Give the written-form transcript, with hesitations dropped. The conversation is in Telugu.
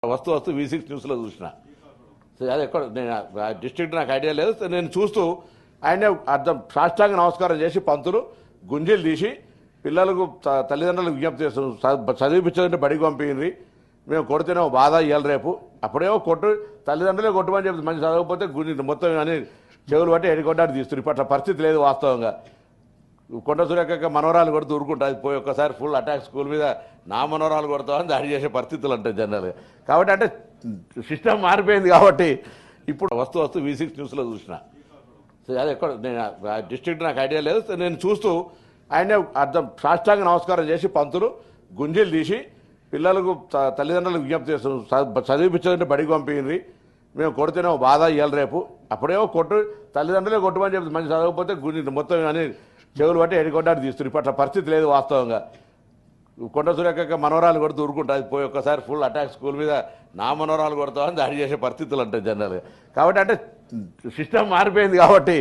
వస్తూ V6 న్యూస్లో చూసిన. అది ఎక్కడ నేను డిస్ట్రిక్ట్ నాకు ఐడియా లేదు. నేను చూస్తూ ఆయనే అర్థం సాష్టాంగ నమస్కారం చేసి పంతులు గుంజీలు తీసి పిల్లలకు తల్లిదండ్రులకు విజ్ఞప్తి చేస్తున్నాం, చదివిపించాలంటే బడికి పంపింది, మేము కొడితేనే బాధ ఇవ్వాలి రేపు. అప్పుడేమో తల్లిదండ్రులే కొట్టమని చెప్తుంది, మంచి చదవకపోతే గుంజి మొత్తం కానీ చెవులు బట్టి ఎడికొట్టాడు తీస్తుంది. ఇప్పుడు అట్లా పరిస్థితి లేదు వాస్తవంగా. కొండ సురేఖ మనవరాలు కొడుతూ ఊరుకుంటుంది, పోయి ఒక్కసారి ఫుల్ అటాక్ స్కూల్ మీద నా మనవరాలు కొడతామని దాడి చేసే పరిస్థితులు ఉంటాయి జనరల్గా. కాబట్టి అంటే సిస్టమ్ మారిపోయింది. కాబట్టి ఇప్పుడు వస్తూ V6 న్యూస్లో చూసిన. అది ఎక్కడ నేను డిస్ట్రిక్ట్ నాకు ఐడియా లేదు. నేను చూస్తూ ఆయనే అర్థం సాష్టాంగ నమస్కారం చేసి పంతులు గుంజీలు తీసి పిల్లలకు తల్లిదండ్రులకు విజ్ఞప్తి చేస్తున్నాం, చదివిపించాలంటే బడికి పంపింది, మేము కొడితేనే బాధ ఇవ్వాలి రేపు. అప్పుడేమో తల్లిదండ్రులే కొట్టమని చెప్తుంది, మంచి చదవకపోతే గుంజి మొత్తం కానీ చెవులు బట్టి ఎడికొట్టాడు తీస్తుంది. ఇప్పుడు అట్లా పరిస్థితి లేదు వాస్తవంగా. కొండ సురేఖ మనవరాలు కొడుతూ ఊరుకుంటుంది, పోయి ఒక్కసారి ఫుల్ అటాక్ స్కూల్ మీద నా మనవరాలు కొడతామని దాడి చేసే పరిస్థితులు ఉంటాయి జనరల్గా. కాబట్టి అంటే సిస్టమ్ మారిపోయింది. కాబట్టి